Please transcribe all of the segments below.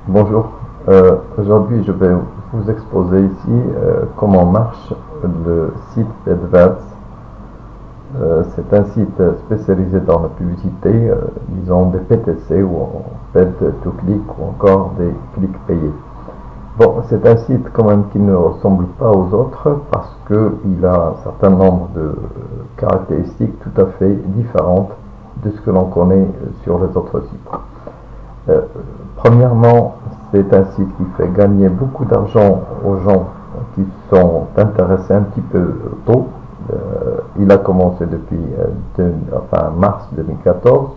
Bonjour, aujourd'hui je vais vous exposer ici comment marche le site AdWords. C'est un site spécialisé dans la publicité, disons des PTC ou en fait to click ou encore des clics payés. Bon, c'est un site quand même qui ne ressemble pas aux autres parce qu'il a un certain nombre de caractéristiques tout à fait différentes de ce que l'on connaît sur les autres sites. Premièrement, c'est un site qui fait gagner beaucoup d'argent aux gens qui sont intéressés un petit peu tôt. Il a commencé depuis mars 2014.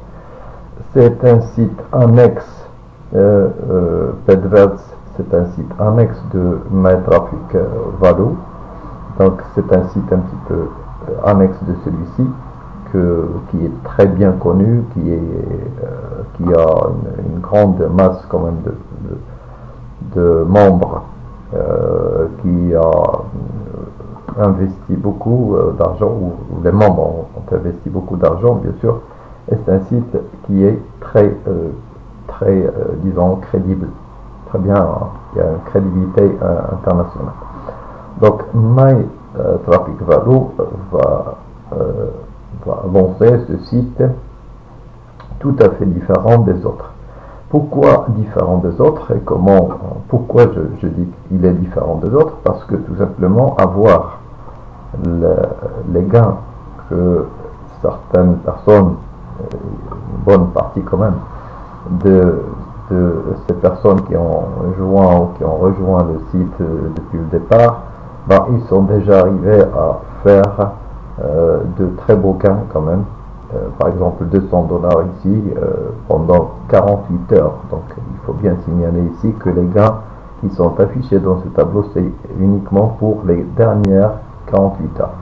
C'est un site annexe, AdWords, c'est un site annexe de MyTrafficValo. Donc c'est un site un petit peu annexe de celui-ci, qui est très bien connu, qui a une grande masse quand même de membres, qui a investi beaucoup d'argent, ou les membres ont investi beaucoup d'argent bien sûr, et c'est un site qui est très, disons, crédible, très bien, hein. Il y a une crédibilité internationale. Donc MyTrafficValo va avancer ce site tout à fait différent des autres. Pourquoi différent des autres et pourquoi je dis qu'il est différent des autres? Parce que tout simplement avoir les gains que certaines personnes, une bonne partie quand même, de ces personnes qui ont rejoint le site depuis le départ, ils sont déjà arrivés à faire de très beaux gains quand même. Par exemple $200 ici pendant 48 heures. Donc il faut bien signaler ici que les gains qui sont affichés dans ce tableau, c'est uniquement pour les dernières 48 heures.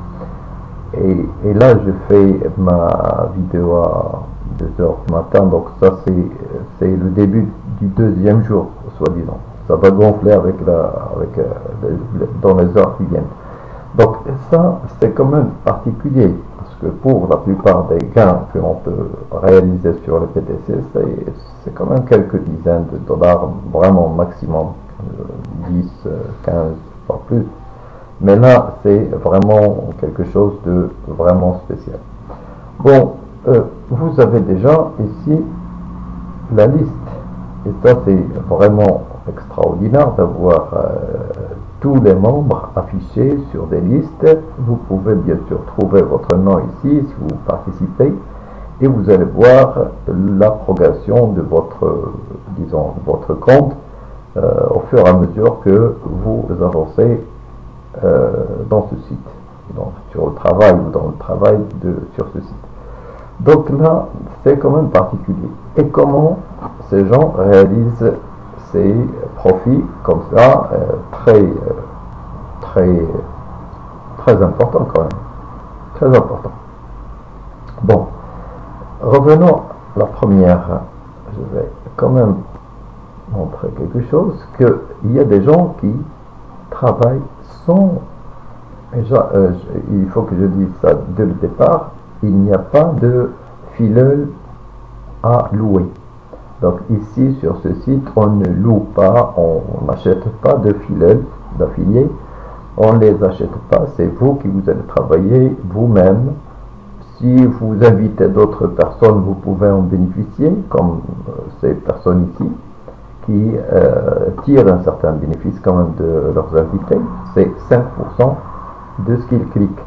Et là je fais ma vidéo à 2 heures du matin, donc ça c'est le début du deuxième jour, soi-disant. Ça va gonfler dans les heures qui viennent. Donc ça c'est quand même particulier, parce que pour la plupart des gains que l'on peut réaliser sur les PTC, c'est quand même quelques dizaines de dollars, vraiment maximum 10, 15, pas plus. Mais là c'est vraiment quelque chose de vraiment spécial. Bon, vous avez déjà ici la liste, et ça c'est vraiment extraordinaire d'avoir tous les membres affichés sur des listes. Vous pouvez bien sûr trouver votre nom ici si vous participez, et vous allez voir la progression de votre compte au fur et à mesure que vous avancez dans ce site, donc sur le travail ou dans le travail sur ce site. Donc là c'est quand même particulier. Et comment ces gens réalisent ces profits comme ça, très important quand même, très important. Bon, revenons à la première. Je vais quand même montrer quelque chose, qu'il y a des gens qui travaillent sans, il faut que je dise ça dès le départ, il n'y a pas de filleul à louer. Donc ici sur ce site, on ne loue pas, on n'achète pas de filleul, d'affiliés, on ne les achète pas, c'est vous qui vous allez travailler vous-même. Si vous invitez d'autres personnes, vous pouvez en bénéficier, comme ces personnes ici, qui tirent un certain bénéfice quand même de leurs invités. C'est 5% de ce qu'ils cliquent,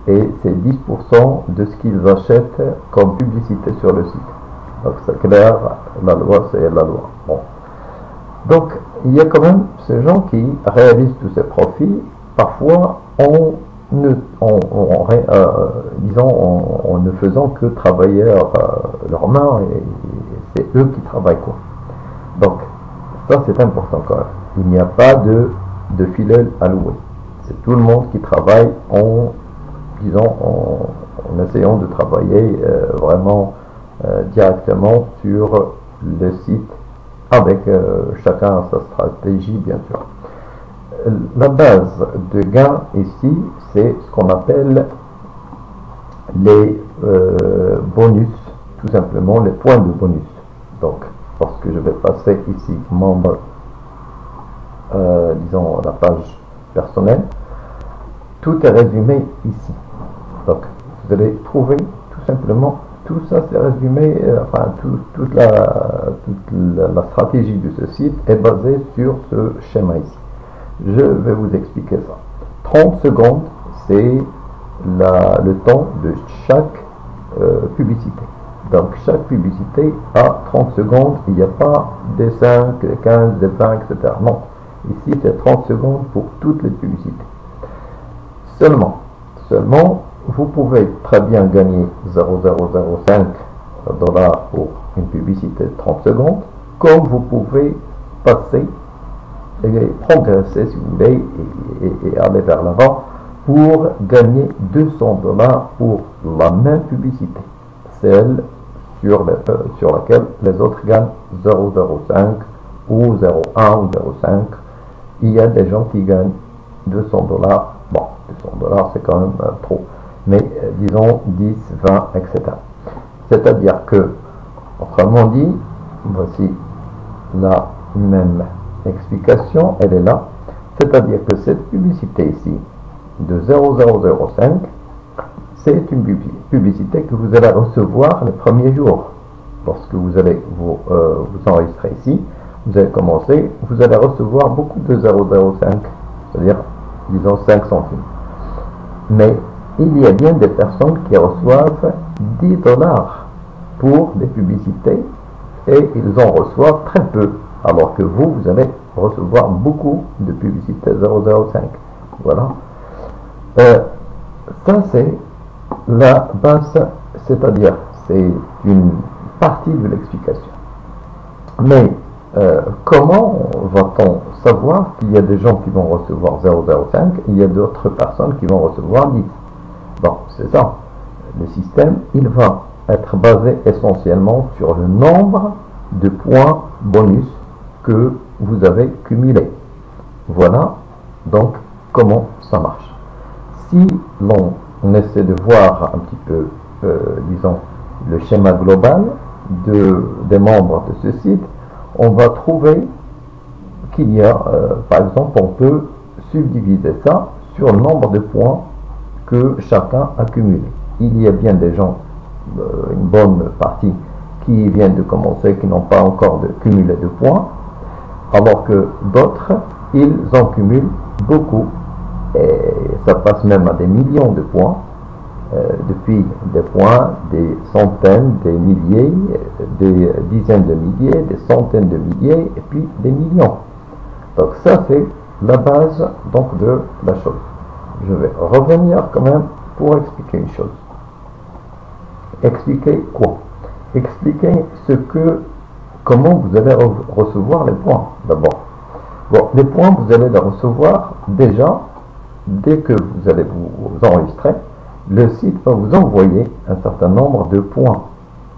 et c'est 10% de ce qu'ils achètent comme publicité sur le site. Donc c'est clair, la loi c'est la loi. Bon. Donc il y a quand même ces gens qui réalisent tous ces profits, parfois en ne faisant que travailler leurs mains, et c'est eux qui travaillent quoi. Donc ça c'est important quand même. Il n'y a pas de filleul à louer. C'est tout le monde qui travaille en essayant de travailler vraiment directement sur le site, avec chacun sa stratégie bien sûr. La base de gain ici, c'est ce qu'on appelle les bonus, tout simplement les points de bonus. Donc lorsque je vais passer ici membre, disons la page personnelle, tout est résumé ici. Donc vous allez trouver tout simplement tout ça, c'est résumé, enfin toute la stratégie de ce site est basée sur ce schéma ici. Je vais vous expliquer ça. 30 secondes, c'est le temps de chaque publicité. Donc chaque publicité a 30 secondes, il n'y a pas des 5, des 15, des 20, etc. Non, ici c'est 30 secondes pour toutes les publicités. Seulement, vous pouvez très bien gagner 0,005 $ pour une publicité de 30 secondes, comme vous pouvez passer et progresser si vous voulez et aller vers l'avant pour gagner 200 $ pour la même publicité, celle sur laquelle les autres gagnent 0,05 ou 0,1 ou 0,5. Il y a des gens qui gagnent 200 $. Bon, 200 $ c'est quand même trop, mais disons 10, 20, etc. C'est-à-dire que, autrement dit, voici la même explication, elle est là. C'est-à-dire que cette publicité ici, de 0,005, c'est une publicité que vous allez recevoir les premiers jours. Lorsque vous allez vous enregistrer ici, vous allez commencer, vous allez recevoir beaucoup de 0,05, c'est-à-dire, disons, 5 centimes. Mais il y a bien des personnes qui reçoivent 10 $ pour des publicités et ils en reçoivent très peu, alors que vous allez recevoir beaucoup de publicités 0,05. Voilà. Ça, c'est la base, c'est-à-dire, c'est une partie de l'explication. Mais comment va-t-on savoir qu'il y a des gens qui vont recevoir 0,05 et il y a d'autres personnes qui vont recevoir 10? Bon, c'est ça. Le système, il va être basé essentiellement sur le nombre de points bonus que vous avez cumulés. Voilà donc comment ça marche. Si l'on essaie de voir un petit peu, disons, le schéma global des membres de ce site, on va trouver qu'il y a, par exemple, on peut subdiviser ça sur le nombre de points que chacun a cumulé. Il y a bien des gens, une bonne partie, qui viennent de commencer, qui n'ont pas encore cumulé de points, alors que d'autres, ils en cumulent beaucoup, et ça passe même à des millions de points, depuis des points, des centaines, des milliers, des dizaines de milliers, des centaines de milliers, et puis des millions. Donc ça, c'est la base donc de la chose. Je vais revenir quand même pour expliquer une chose. Expliquer quoi? Expliquer comment vous allez recevoir les points d'abord. Bon, les points, vous allez les recevoir déjà dès que vous allez vous enregistrer. Le site va vous envoyer un certain nombre de points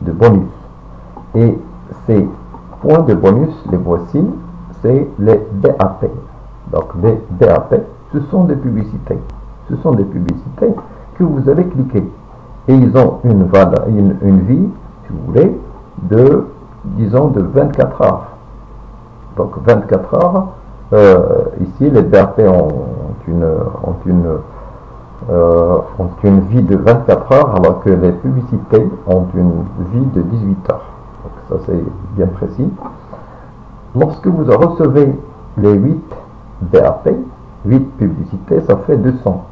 de bonus. Et ces points de bonus, les voici, c'est les BAP. Donc les BAP, ce sont des publicités. Ce sont des publicités que vous allez cliquer. Et ils ont une vie, si vous voulez, de, disons, de 24 heures. Donc 24 heures, ici les BAP ont une vie de 24 heures, alors que les publicités ont une vie de 18 heures. Donc ça c'est bien précis. Lorsque vous recevez les 8 BAP, 8 publicités, ça fait 200.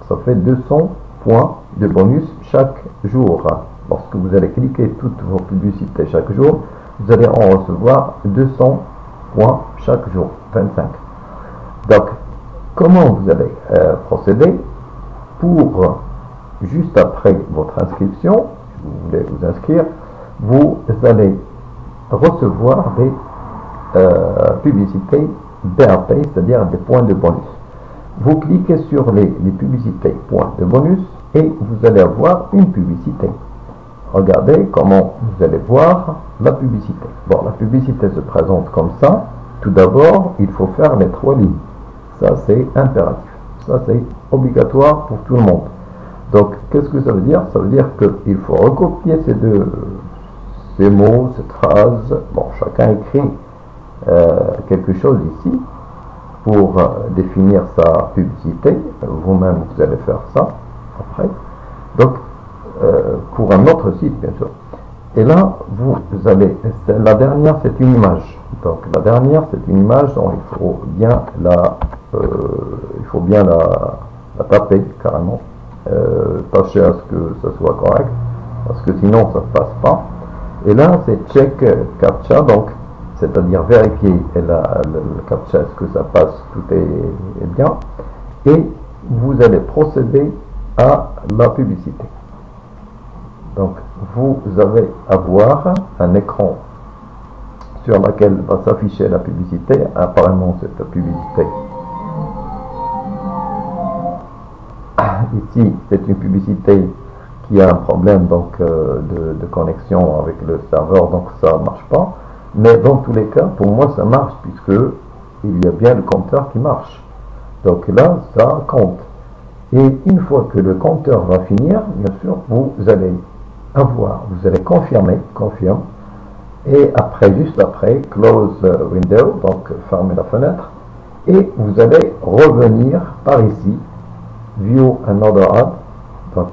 Ça fait 200 points de bonus chaque jour. Lorsque vous allez cliquer toutes vos publicités chaque jour, vous allez en recevoir 200 points chaque jour, 25. Donc, comment vous allez procéder? Pour, juste après votre inscription, si vous voulez vous inscrire, vous allez recevoir des publicités BAP, c'est-à-dire des points de bonus. Vous cliquez sur les publicités points de bonus et vous allez avoir une publicité. Regardez comment vous allez voir la publicité. Bon, la publicité se présente comme ça. Tout d'abord, il faut faire les 3 lignes. Ça, c'est impératif. Ça, c'est obligatoire pour tout le monde. Donc, qu'est-ce que ça veut dire? Ça veut dire qu'il faut recopier ces mots, cette phrase. Bon, chacun écrit quelque chose ici pour définir sa publicité. Vous-même, vous allez faire ça après. Donc, pour un autre site, bien sûr. Et là, vous allez, la dernière, c'est une image. Donc, la dernière, c'est une image dont il faut bien la taper carrément. Tâchez à ce que ça soit correct, parce que sinon, ça ne passe pas. Et là, c'est check captcha, donc, c'est-à-dire vérifier le captcha, est-ce que ça passe, tout est bien. Et vous allez procéder à la publicité. Donc, vous allez avoir un écran sur lequel va s'afficher la publicité. Apparemment, cette publicité. Ici, c'est une publicité qui a un problème donc, de connexion avec le serveur, donc ça ne marche pas. Mais dans tous les cas, pour moi, ça marche, puisque il y a bien le compteur qui marche. Donc là, ça compte. Et une fois que le compteur va finir, bien sûr, vous allez confirmer, confirme, et après, juste après, close window, donc fermer la fenêtre, et vous allez revenir par ici, view another ad, donc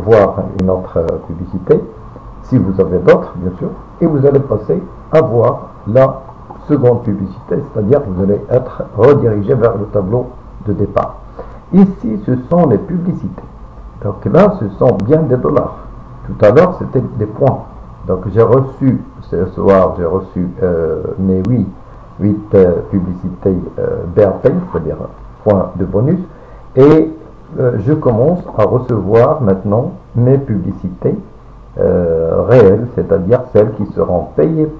voir une autre publicité, si vous avez d'autres, bien sûr, et vous allez passer à voir la seconde publicité, c'est-à-dire que vous allez être redirigé vers le tableau de départ. Ici, ce sont les publicités. Donc là, ce sont bien des dollars. Tout à l'heure, c'était des points. Donc j'ai reçu, ce soir, j'ai reçu mes 8 publicités BRP, c'est-à-dire points de bonus. Et je commence à recevoir maintenant mes publicités réelles, c'est-à-dire celles qui seront payées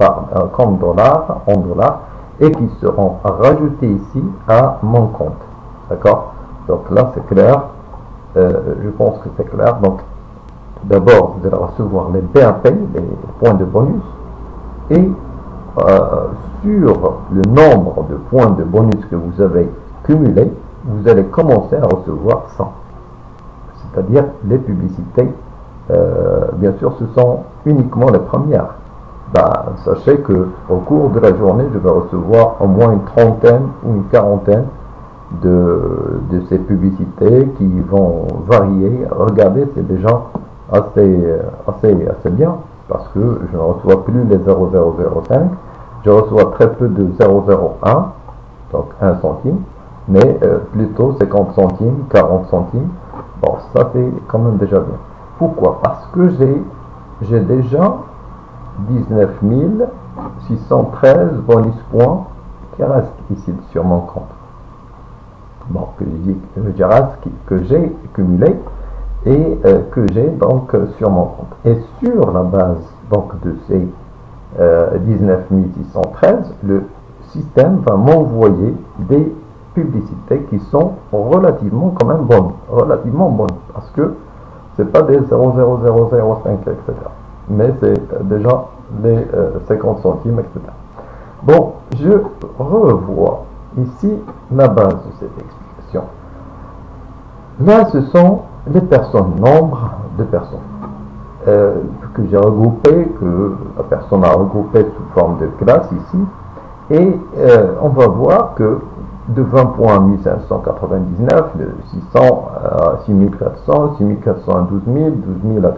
comme dollars, en dollars, et qui seront rajoutées ici à mon compte. D'accord? Donc là, c'est clair. Je pense que c'est clair. Donc, d'abord, vous allez recevoir les BAP, les points de bonus, et sur le nombre de points de bonus que vous avez cumulés, vous allez commencer à recevoir 100. C'est-à-dire les publicités, bien sûr, ce sont uniquement les premières. Sachez que au cours de la journée, je vais recevoir au moins une trentaine ou une quarantaine de ces publicités qui vont varier. Regardez, c'est déjà assez bien, parce que je ne reçois plus les 0,005, je reçois très peu de 0,01, donc 1 centime, mais plutôt 50 centimes, 40 centimes. Bon, ça c'est quand même déjà bien. Pourquoi? Parce que j'ai déjà 19 613 bonus points qui restent ici sur mon compte. Bon, que j'ai cumulé et que j'ai donc sur mon compte. Et sur la base donc de ces 19 613, le système va m'envoyer des publicités qui sont relativement quand même bonnes, parce que c'est pas des 0,0005, etc. Mais c'est déjà les 50 centimes, etc. Bon, je revois ici la base de cette explication. Là, ce sont les personnes, nombre de personnes que j'ai regroupées, que la personne a regroupées sous forme de classe ici. Et on va voir que de 20 points à 1599, de 600 à 6400, 6400 à 12 000, 12 000 à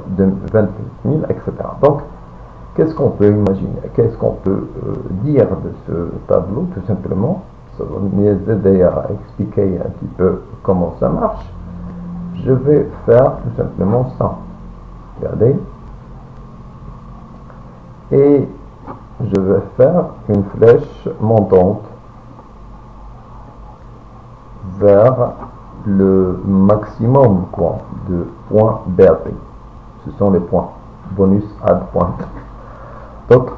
28 000, etc. Donc, qu'est-ce qu'on peut imaginer? Qu'est-ce qu'on peut dire de ce tableau? Tout simplement, ça va m'aider à expliquer un petit peu comment ça marche. Je vais faire tout simplement ça. Regardez. Et je vais faire une flèche montante vers le maximum de points BAP. Ce sont les points. Bonus add point. Donc,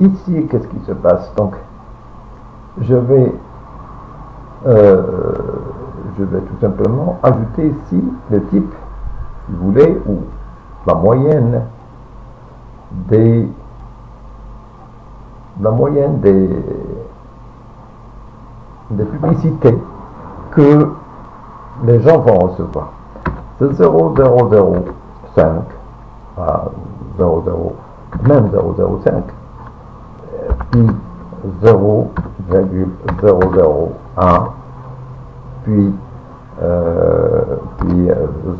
ici, qu'est-ce qui se passe? Donc, je vais tout simplement ajouter ici le type, si vous voulez, ou la moyenne des publicités que les gens vont recevoir. C'est 0,005 à 0,0 même 0,05, puis 0,001, puis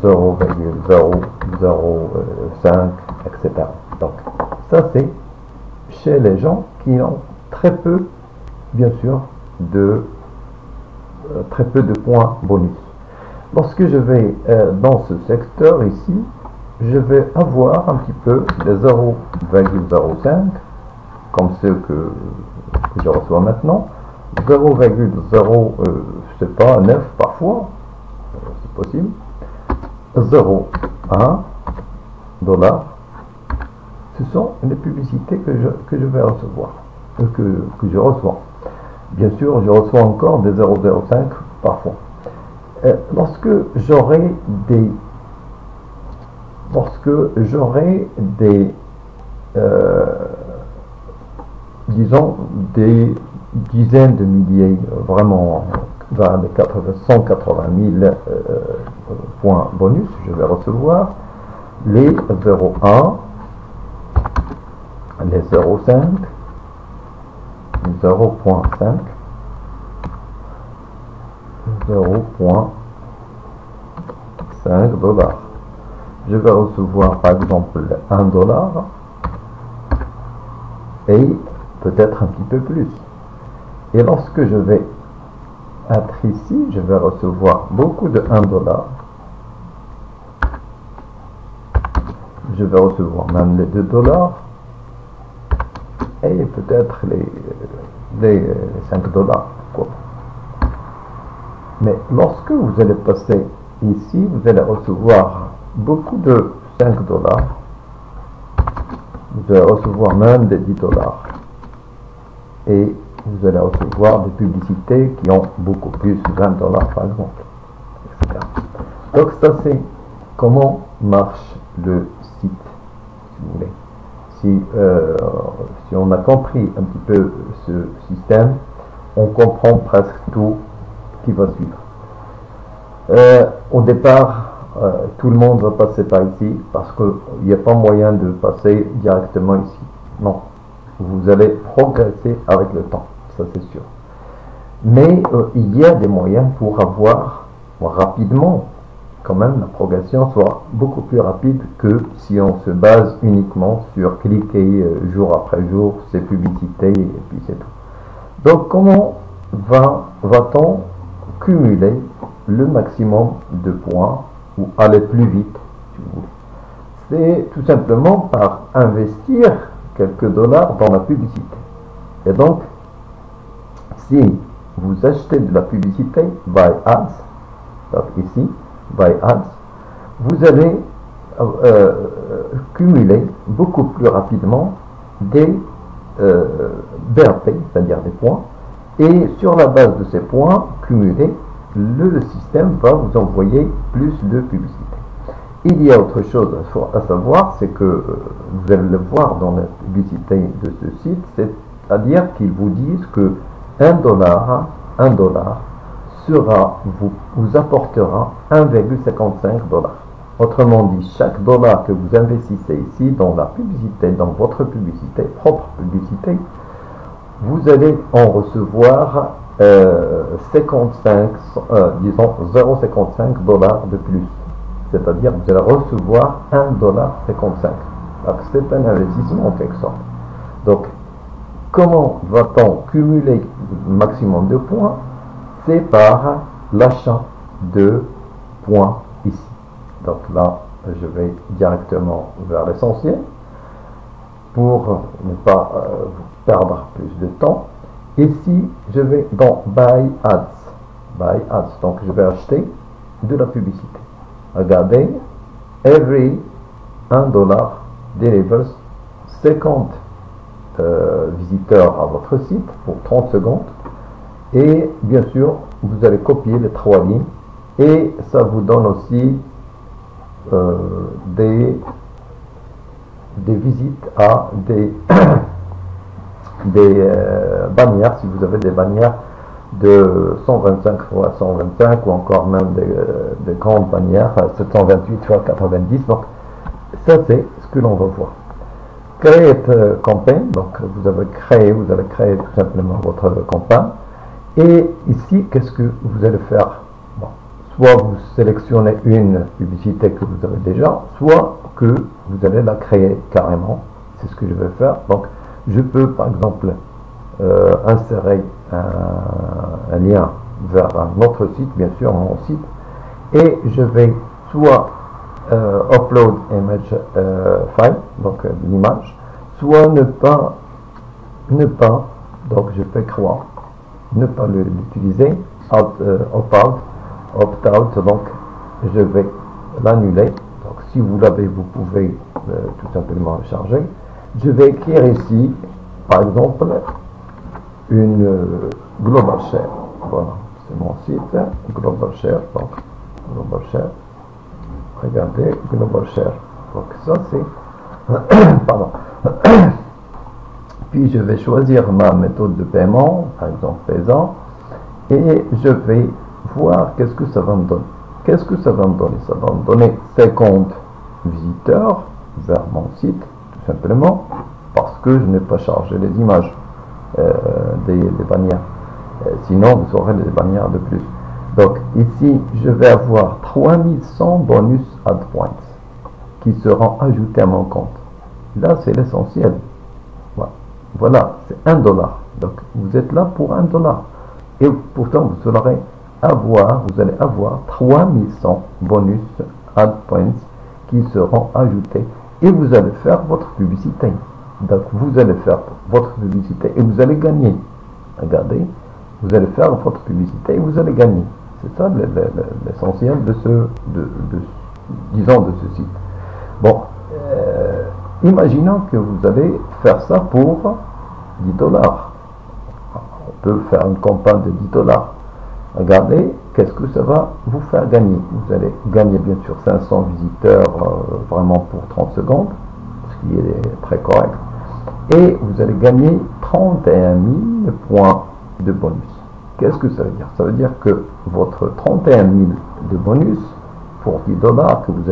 0,005, etc. Donc, ça c'est chez les gens qui ont très peu, bien sûr, très peu de points bonus. Lorsque je vais dans ce secteur ici, je vais avoir un petit peu les 0,05, comme ceux que je reçois maintenant, 0,0, je sais pas, 9 parfois, c'est possible, 0,1 $. Ce sont les publicités que je vais recevoir, que je reçois. Bien sûr, je reçois encore des 0,05 parfois. Lorsque j'aurai des disons des dizaines de milliers, vraiment vers les 180 000 points bonus, je vais recevoir les 0,1, les 0,5, 0,5, 0,5 $. Je vais recevoir par exemple 1 $, et peut-être un petit peu plus. Et lorsque je vais être ici, je vais recevoir beaucoup de 1 $. Je vais recevoir même les 2 $, et peut-être les 5 $. Quoi. Mais lorsque vous allez passer ici, vous allez recevoir beaucoup de 5 $. Vous allez recevoir même des 10 $. Et vous allez recevoir des publicités qui ont beaucoup plus, 20 $ par exemple, etc. Donc ça c'est comment marche le site, si vous voulez. Si on a compris un petit peu ce système, on comprend presque tout qui va suivre. Au départ, tout le monde va passer par ici parce qu'il n'y a pas moyen de passer directement ici. Non, vous allez progresser avec le temps, ça c'est sûr. Mais il y a des moyens pour avoir rapidement, quand même, la progression soit beaucoup plus rapide que si on se base uniquement sur cliquer jour après jour, ces publicités et puis c'est tout. Donc comment va-t-on cumuler le maximum de points ou aller plus vite, si vous voulez? C'est tout simplement par investir quelques dollars dans la publicité. Et donc, si vous achetez de la publicité by ads, donc ici, by ads, vous allez cumuler beaucoup plus rapidement des BRP, c'est-à-dire des points, et sur la base de ces points cumulés, le système va vous envoyer plus de publicité. Il y a autre chose à savoir, c'est que vous allez le voir dans la publicité de ce site, c'est-à-dire qu'ils vous disent que 1 $, vous apportera 1,55 $. Autrement dit, chaque dollar que vous investissez ici dans la publicité, dans votre publicité, propre publicité, vous allez en recevoir 0,55 $ de plus. C'est-à-dire que vous allez recevoir 1,55 $. Donc c'est un investissement en quelque sorte. Donc, comment va-t-on cumuler le maximum de points? C'est par l'achat de points ici. Donc là, je vais directement vers l'essentiel pour ne pas perdre plus de temps. Ici, je vais dans Buy Ads. Buy Ads. Donc, je vais acheter de la publicité. Regardez, every 1 $ delivers 50 visiteurs à votre site pour 30 secondes. Et bien sûr, vous allez copier les 3 lignes. Et ça vous donne aussi des visites à des bannières, si vous avez des bannières de 125 fois 125 ou encore même des grandes bannières 728 fois 90. Donc ça c'est ce que l'on va voir. create campaign, donc vous allez créer tout simplement votre campagne. Et ici, qu'est-ce que vous allez faire? Bon, soit vous sélectionnez une publicité que vous avez déjà, soit que vous allez la créer carrément. C'est ce que je vais faire. Donc, je peux par exemple insérer un lien vers un autre site, bien sûr, mon site, et je vais soit upload image file, donc l'image, soit ne pas, donc je fais croire, ne pas l'utiliser, opt-out, donc je vais l'annuler. Donc si vous l'avez, vous pouvez tout simplement le charger. Je vais écrire ici, par exemple, une global share. Voilà, c'est mon site, global share, donc global share. Regardez, global share. Donc ça c'est pardon. Puis je vais choisir ma méthode de paiement, par exemple paysan, et je vais voir qu'est-ce que ça va me donner. Qu'est-ce que ça va me donner? Ça va me donner 50 visiteurs vers mon site, tout simplement, parce que je n'ai pas chargé les images des bannières. Sinon, vous aurez des bannières de plus. Donc ici, je vais avoir 3100 bonus add points qui seront ajoutés à mon compte. Là, c'est l'essentiel. Voilà, c'est $1. Donc vous êtes là pour $1. Et pourtant, vous allez avoir 3100 bonus add points qui seront ajoutés. Et vous allez faire votre publicité. Donc vous allez faire votre publicité et vous allez gagner. Regardez, vous allez faire votre publicité et vous allez gagner. C'est ça l'essentiel de disons de ce site. Bon, imaginons que vous allez faire ça pour $10. On peut faire une campagne de $10. Regardez, qu'est-ce que ça va vous faire gagner? Vous allez gagner bien sûr 500 visiteurs vraiment pour 30 secondes, ce qui est très correct. Et vous allez gagner 31 000 points de bonus. Qu'est-ce que ça veut dire? Ça veut dire que votre 31 000 de bonus pour $10 que vous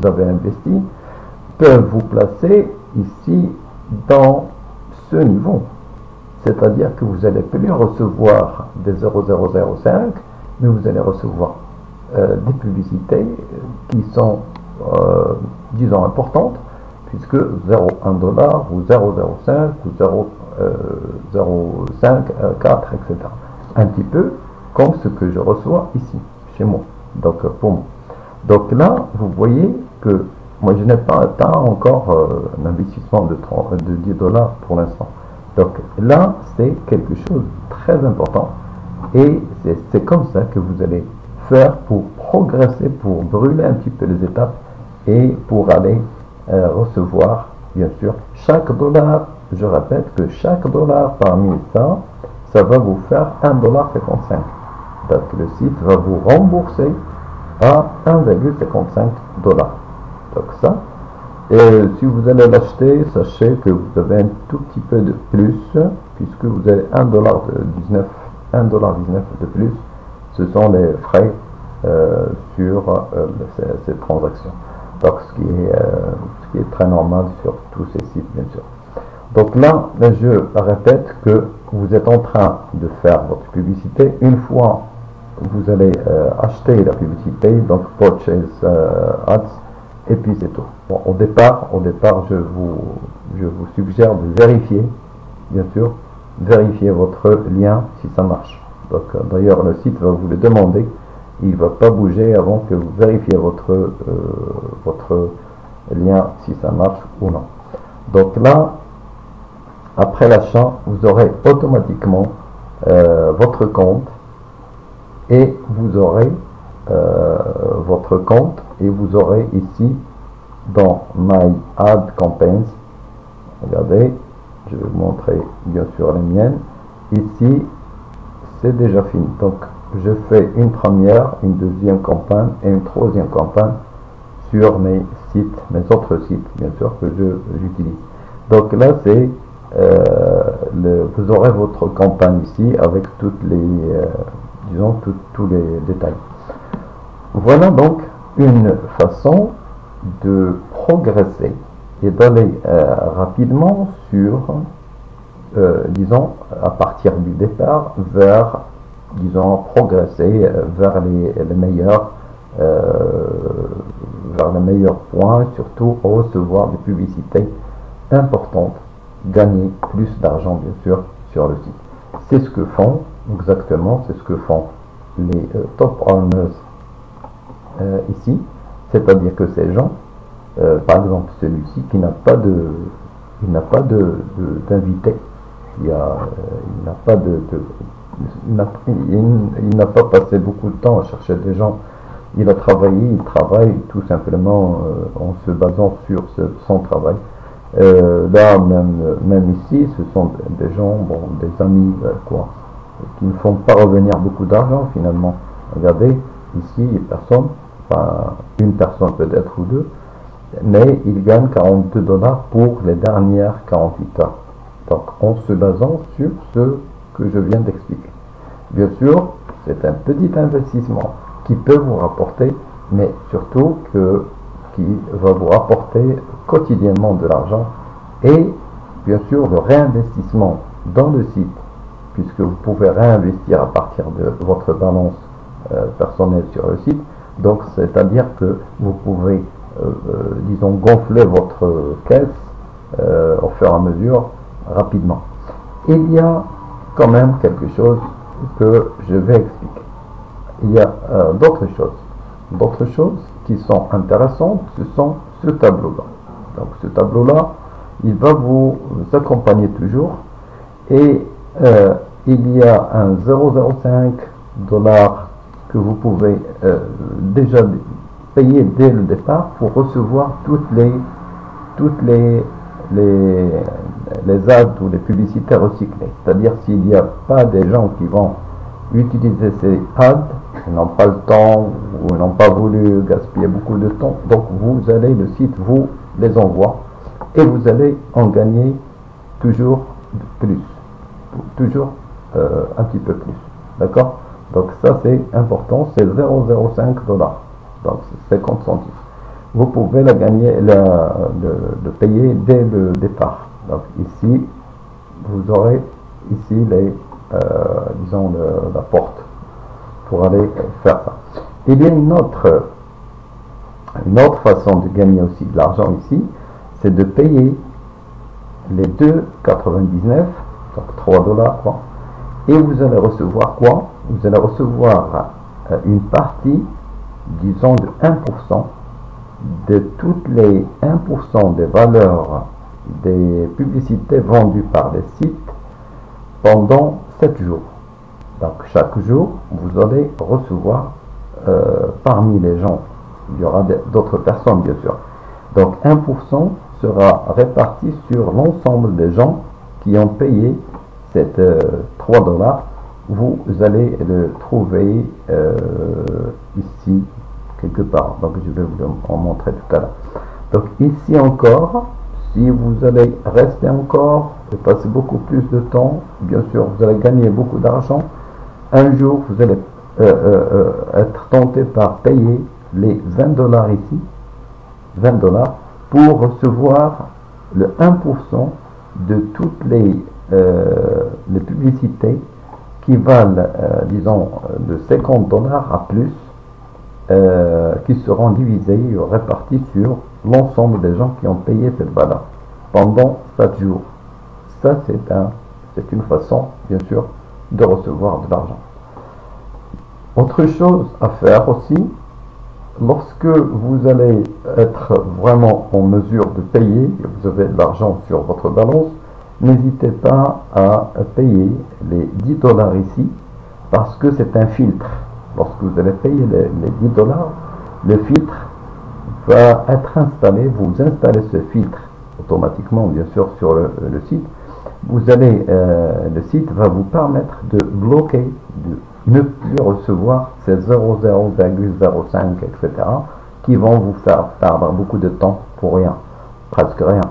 avez investi peuvent vous placer ici dans ce niveau. C'est-à-dire que vous n'allez plus recevoir des 0005, mais vous allez recevoir des publicités qui sont, disons, importantes, puisque 0,1$ ou 0,05 ou 0,05, 4, etc. Un petit peu comme ce que je reçois ici, chez moi, donc pour moi. Donc là, vous voyez que moi, je n'ai pas atteint encore un investissement de $10 pour l'instant. Donc là, c'est quelque chose de très important. Et c'est comme ça que vous allez faire pour progresser, pour brûler un petit peu les étapes et pour aller recevoir, bien sûr, chaque $. Je répète que chaque $, parmi ça va vous faire $1,55. Donc le site va vous rembourser à $1,55. Donc ça, et si vous allez l'acheter, sachez que vous avez un tout petit peu de plus, puisque vous avez $1,19 de plus. Ce sont les frais sur ces transactions. Donc ce qui est très normal sur tous ces sites, bien sûr. Donc là, je répète que vous êtes en train de faire votre publicité. Une fois vous allez acheter la publicité, donc purchase ads, et puis c'est tout. Bon, au départ, je vous suggère de vérifier, bien sûr, vérifier votre lien si ça marche. Donc d'ailleurs, le site va vous le demander. Il ne va pas bouger avant que vous vérifiez votre lien si ça marche ou non. Donc là, après l'achat, vous aurez automatiquement votre compte et vous aurez votre compte et vous aurez ici dans My Ad Campaigns, regardez, je vais vous montrer bien sûr les miennes. Ici, c'est déjà fini. Donc, je fais une première, une deuxième campagne et une troisième campagne sur mes sites, mes autres sites, bien sûr, que j'utilise. Donc là, c'est vous aurez votre campagne ici avec toutes les, disons, tous les détails. Voilà donc une façon de progresser et d'aller rapidement sur, disons, à partir du départ, vers, disons, progresser vers les meilleurs, vers les meilleurs points, surtout recevoir des publicités importantes, gagner plus d'argent, bien sûr, sur le site. C'est ce que font, exactement, c'est ce que font les top earners ici, c'est-à-dire que ces gens, par exemple celui-ci qui n'a pas d'invité, il n'a pas il n'a pas passé beaucoup de temps à chercher des gens, il a travaillé, il travaille tout simplement en se basant sur son travail. Là, même ici, ce sont des gens, bon, des amis, quoi, qui ne font pas revenir beaucoup d'argent finalement. Regardez, ici, personne, enfin, une personne peut-être ou deux, mais il gagne 42 dollars pour les dernières 48 heures. Donc, en se basant sur ce que je viens d'expliquer. Bien sûr, c'est un petit investissement qui peut vous rapporter, mais surtout qui va vous rapporter quotidiennement de l'argent, et bien sûr le réinvestissement dans le site, puisque vous pouvez réinvestir à partir de votre balance personnelle sur le site. Donc c'est-à-dire que vous pouvez disons gonfler votre caisse au fur et à mesure rapidement. Il y a quand même quelque chose que je vais expliquer. Il y a d'autres choses qui sont intéressantes, ce sont ce tableau-là. Donc ce tableau-là, il va vous accompagner toujours, et il y a un 0,05 dollars que vous pouvez déjà payer dès le départ pour recevoir toutes les ads ou les publicités recyclées. C'est-à-dire s'il n'y a pas des gens qui vont utiliser ces ads, ils n'ont pas le temps ou n'ont pas voulu gaspiller beaucoup de temps, donc vous allez, le site vous les envoie et vous allez en gagner toujours plus, toujours un petit peu plus, d'accord? Donc ça c'est important, c'est 0,05 dollars, donc c'est 50 centimes. Vous pouvez la gagner, le payer dès le départ. Donc ici, vous aurez ici les, disons la porte pour aller faire ça. Il y a une autre façon de gagner aussi de l'argent ici, c'est de payer les 2,99, donc 3 dollars quoi, et vous allez recevoir quoi? Vous allez recevoir une partie, disons de 1% de toutes les 1% des valeurs des publicités vendues par les sites pendant 7 jours. Donc chaque jour, vous allez recevoir parmi les gens, il y aura d'autres personnes bien sûr. Donc 1% sera réparti sur l'ensemble des gens qui ont payé cette 3 dollars. Vous allez le trouver ici quelque part. Donc je vais vous en montrer tout à l'heure. Donc ici encore, si vous allez rester encore et passer beaucoup plus de temps, bien sûr vous allez gagner beaucoup d'argent. Un jour vous allez être tenté par payer les 20 dollars ici, 20 dollars, pour recevoir le 1% de toutes les publicités qui valent, disons, de 50 dollars à plus, qui seront divisées et réparties sur l'ensemble des gens qui ont payé cette valeur pendant 7 jours. Ça, c'est une façon, bien sûr, de recevoir de l'argent. Autre chose à faire aussi, lorsque vous allez être vraiment en mesure de payer, et vous avez de l'argent sur votre balance, n'hésitez pas à payer les 10 dollars ici, parce que c'est un filtre. Lorsque vous allez payer les 10 dollars, le filtre va être installé, vous installez ce filtre automatiquement, bien sûr, sur le site. Vous allez, le site va vous permettre de bloquer, de ne plus recevoir ces 0,05, etc., qui vont vous faire perdre beaucoup de temps pour rien, presque rien.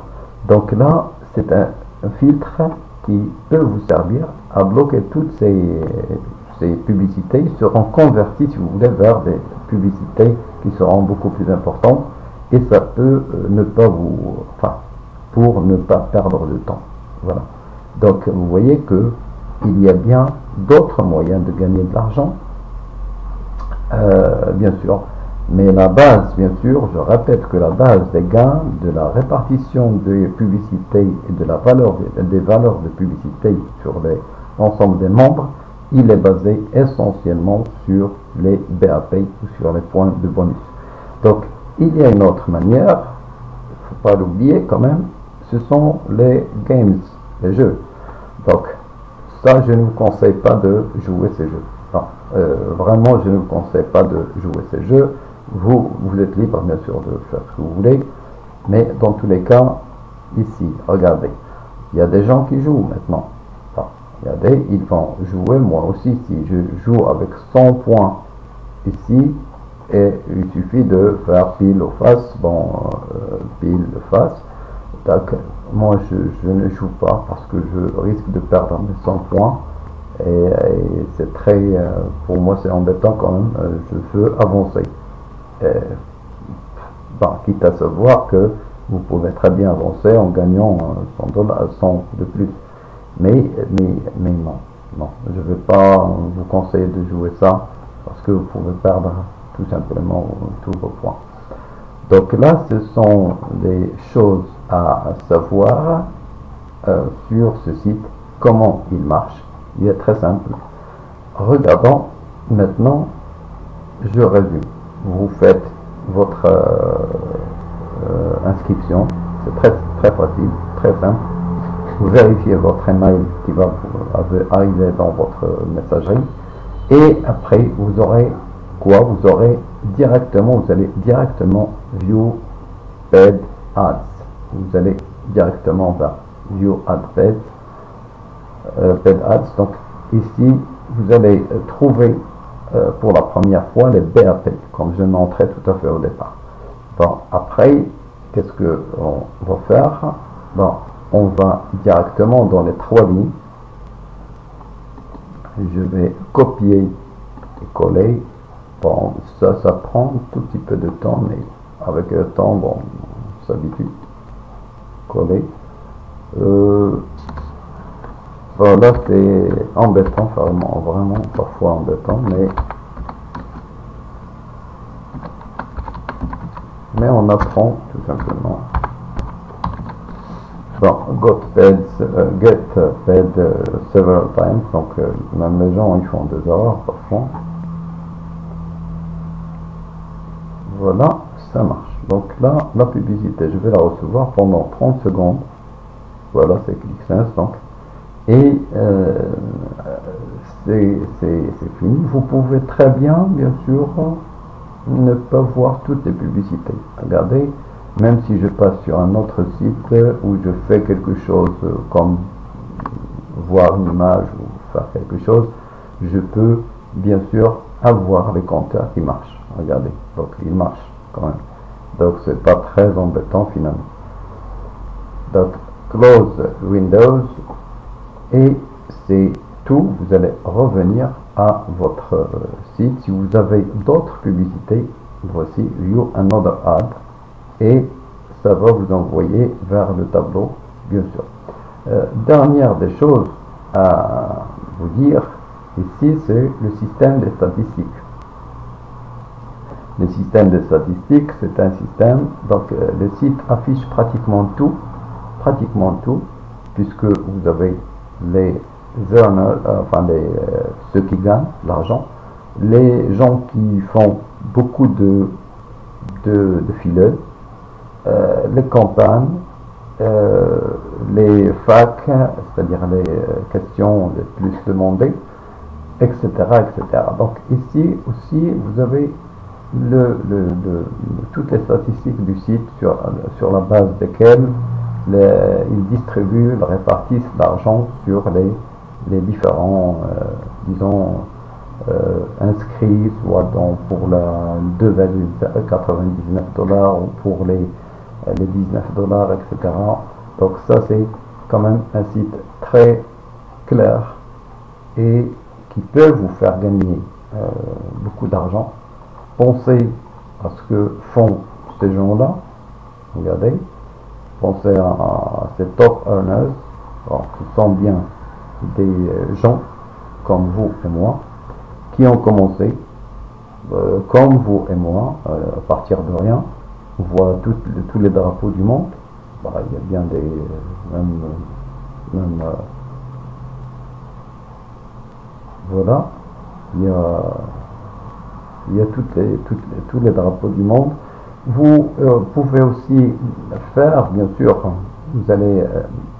Donc là, c'est un filtre qui peut vous servir à bloquer toutes ces publicités. Ils seront convertis, si vous voulez, vers des publicités qui seront beaucoup plus importantes, et ça peut ne pas vous, enfin, pour ne pas perdre de temps. Voilà. Donc vous voyez que il y a bien d'autres moyens de gagner de l'argent, bien sûr. Mais la base, bien sûr, je répète que la base des gains, de la répartition des publicités et de la valeur des valeurs de publicité sur l'ensemble des membres, il est basé essentiellement sur les BAP ou sur les points de bonus. Donc, il y a une autre manière, il ne faut pas l'oublier quand même, ce sont les games, les jeux. Donc, ça, je ne vous conseille pas de jouer ces jeux. Non, vraiment, je ne vous conseille pas de jouer ces jeux. Vous êtes libre, bien sûr, de faire ce que vous voulez. Mais dans tous les cas, ici, regardez, il y a des gens qui jouent maintenant. Enfin, regardez, ils vont jouer, moi aussi, si je joue avec 100 points ici, et il suffit de faire pile ou face, bon, pile face. Tac. Moi, je ne joue pas parce que je risque de perdre mes 100 points. Et c'est très, pour moi, c'est embêtant quand même. Je veux avancer. Quitte à savoir que vous pouvez très bien avancer en gagnant 100 dollars, 100 de plus. Mais non, je ne vais pas vous conseiller de jouer ça parce que vous pouvez perdre tout simplement tous vos points. Donc là, ce sont des choses à savoir sur ce site, comment il marche. Il est très simple. Regardons maintenant, je résume. Vous faites votre inscription, c'est très facile, très simple. Vous vérifiez votre email qui va arriver dans votre messagerie et après vous aurez quoi? Vous aurez directement, vous allez directement View Paid Ads. Vous allez directement vers View Ad Paid Ads. Donc ici vous allez trouver pour la première fois les BAP, comme je montrais tout à fait au départ. Bon, après, qu'est-ce qu'on va faire? Bon, on va directement dans les 3 lignes. Je vais copier et coller. Bon, ça prend un tout petit peu de temps, mais avec le temps, bon, on s'habitue. Coller. Voilà, c'est embêtant, vraiment parfois embêtant, mais on apprend tout simplement. Bon, get paid several times, donc même les gens ils font des erreurs parfois. Voilà, ça marche. Donc là, la publicité, je vais la recevoir pendant 30 secondes. Voilà, c'est ClickSense donc. Et c'est fini. Vous pouvez très bien sûr, ne pas voir toutes les publicités. Regardez, même si je passe sur un autre site où je fais quelque chose comme voir une image ou faire quelque chose, je peux bien sûr avoir les compteurs qui marchent. Regardez, donc il marche quand même. Donc c'est pas très embêtant finalement. Donc close Windows. Et c'est tout, vous allez revenir à votre site. Si vous avez d'autres publicités, voici View Another Ad et ça va vous envoyer vers le tableau, bien sûr. Dernière des choses à vous dire, ici c'est le système des statistiques. Le système des statistiques, c'est un système, donc le site affiche pratiquement tout, puisque vous avez les earners, enfin ceux qui gagnent l'argent, les gens qui font beaucoup de filets, les campagnes, les facs, c'est-à-dire les questions les plus demandées, etc., etc. Donc ici aussi vous avez toutes les statistiques du site sur la base desquelles ils distribuent, répartissent l'argent sur les différents, disons, inscrits, soit pour la 2,99 $ ou pour les 19 $, etc. Donc ça c'est quand même un site très clair et qui peut vous faire gagner beaucoup d'argent. Pensez à ce que font ces gens-là. Regardez, pensez à ces top earners, qui sont bien des gens comme vous et moi, qui ont commencé, comme vous et moi, à partir de rien. On voit tous les drapeaux du monde. Bah, il y a bien des... voilà, il y a tous les drapeaux du monde. Vous pouvez aussi faire, bien sûr, vous allez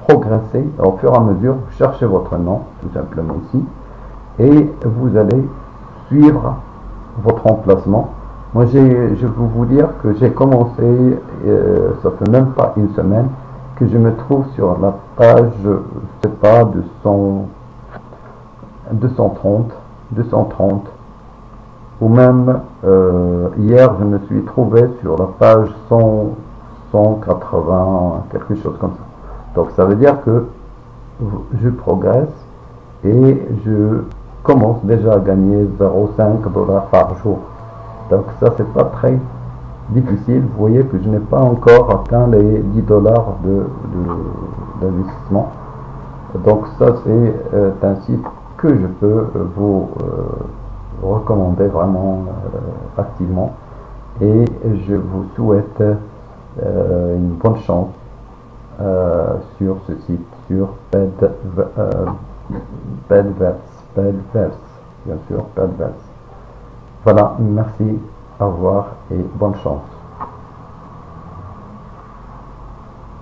progresser au fur et à mesure, vous cherchez votre nom, tout simplement ici, et vous allez suivre votre emplacement. Moi, je peux vous dire que j'ai commencé, ça fait même pas une semaine, que je me trouve sur la page, je sais pas, 230, ou même hier, je me suis trouvé sur la page 180, quelque chose comme ça. Donc, ça veut dire que je progresse et je commence déjà à gagner 0,5 $ par jour. Donc ça, c'est pas très difficile. Vous voyez que je n'ai pas encore atteint les 10 $ d'investissement. Donc ça, c'est un site que je peux vous recommander vraiment activement. Et je vous souhaite une bonne chance sur ce site, sur Pedverse, bien sûr, Pedverse. Voilà, merci, au revoir et bonne chance.